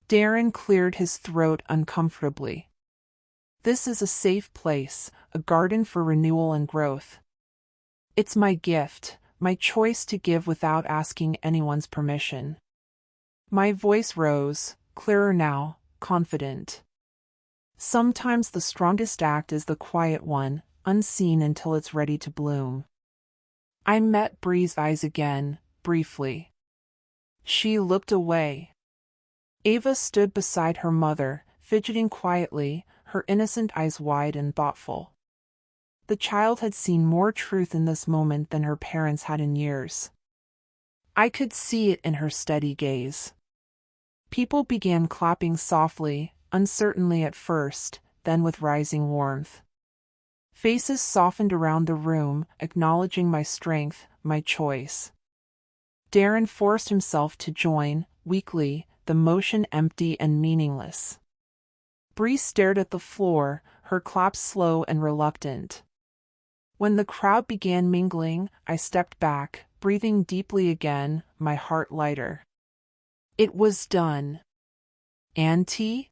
Darren cleared his throat uncomfortably. This is a safe place, a garden for renewal and growth. It's my gift, my choice to give without asking anyone's permission. My voice rose, clearer now, confident. Sometimes the strongest act is the quiet one, unseen until it's ready to bloom. I met Bree's eyes again, briefly. She looked away. Ava stood beside her mother, fidgeting quietly, her innocent eyes wide and thoughtful. The child had seen more truth in this moment than her parents had in years. I could see it in her steady gaze. People began clapping softly, uncertainly at first, then with rising warmth. Faces softened around the room, acknowledging my strength, my choice. Darren forced himself to join, weakly, the motion empty and meaningless. Bree stared at the floor, her claps slow and reluctant. When the crowd began mingling, I stepped back, breathing deeply again, my heart lighter. It was done. Auntie?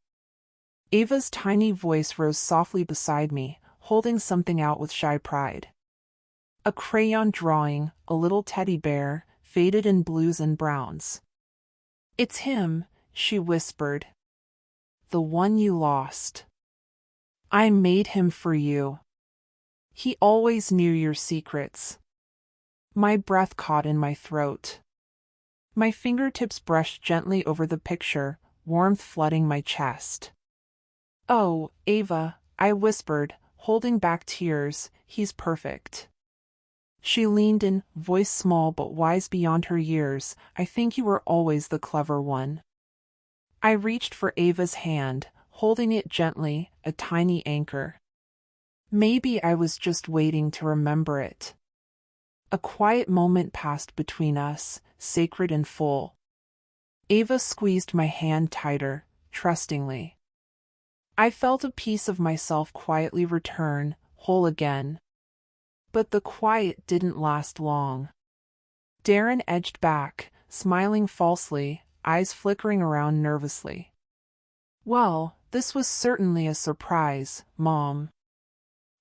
Ava's tiny voice rose softly beside me, holding something out with shy pride. A crayon drawing, a little teddy bear, faded in blues and browns. It's him, she whispered. The one you lost. I made him for you. He always knew your secrets. My breath caught in my throat. My fingertips brushed gently over the picture, warmth flooding my chest. Oh, Ava, I whispered, holding back tears, he's perfect. She leaned in, voice small but wise beyond her years, I think you were always the clever one. I reached for Ava's hand, holding it gently, a tiny anchor. Maybe I was just waiting to remember it. A quiet moment passed between us, sacred and full. Ava squeezed my hand tighter, trustingly. I felt a piece of myself quietly return, whole again. But the quiet didn't last long. Darren edged back, smiling falsely, eyes flickering around nervously. Well, this was certainly a surprise, Mom.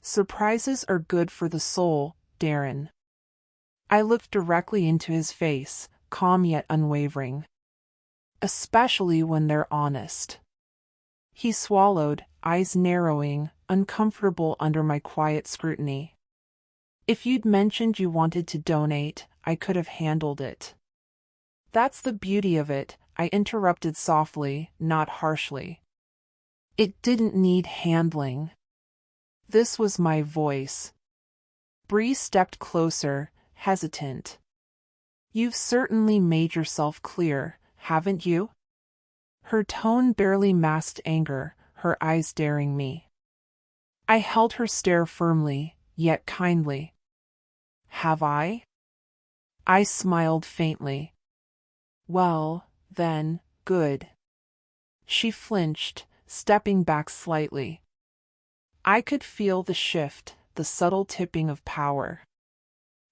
Surprises are good for the soul, Darren. I looked directly into his face, calm yet unwavering. Especially when they're honest. He swallowed, eyes narrowing, uncomfortable under my quiet scrutiny. If you'd mentioned you wanted to donate, I could have handled it. That's the beauty of it, I interrupted softly, not harshly. It didn't need handling. This was my voice. Bree stepped closer, hesitant. You've certainly made yourself clear, haven't you? Her tone barely masked anger, her eyes daring me. I held her stare firmly, yet kindly. Have I? I smiled faintly. Well, then, good. She flinched, stepping back slightly. I could feel the shift, the subtle tipping of power.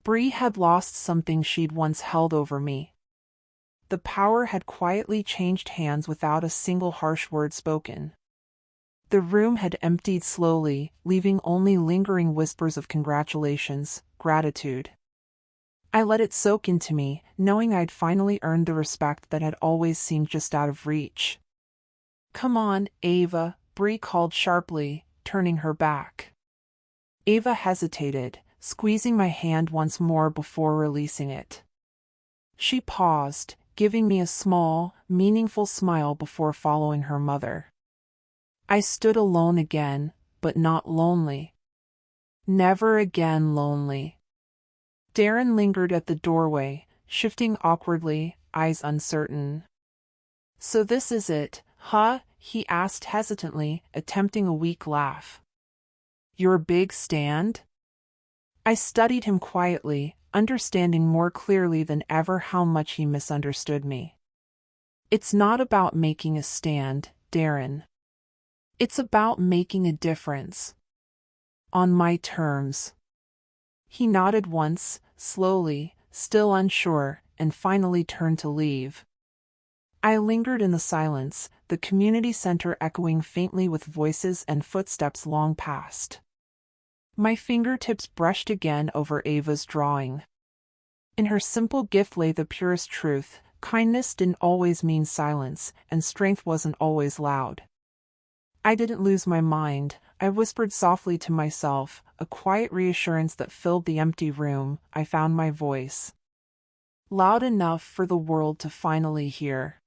Bree had lost something she'd once held over me. The power had quietly changed hands without a single harsh word spoken. The room had emptied slowly, leaving only lingering whispers of congratulations, gratitude. I let it soak into me, knowing I'd finally earned the respect that had always seemed just out of reach. "Come on, Ava," Bree called sharply, turning her back. Ava hesitated, squeezing my hand once more before releasing it. She paused, giving me a small, meaningful smile before following her mother. I stood alone again, but not lonely. Never again lonely. Darren lingered at the doorway, shifting awkwardly, eyes uncertain. "So this is it, huh?" he asked hesitantly, attempting a weak laugh. "Your big stand?" I studied him quietly, understanding more clearly than ever how much he misunderstood me. "It's not about making a stand, Darren. It's about making a difference. On my terms." He nodded once, slowly, still unsure, and finally turned to leave. I lingered in the silence, the community center echoing faintly with voices and footsteps long past. My fingertips brushed again over Ava's drawing. In her simple gift lay the purest truth: kindness didn't always mean silence, and strength wasn't always loud. I didn't lose my mind. I whispered softly to myself, a quiet reassurance that filled the empty room. I found my voice. Loud enough for the world to finally hear.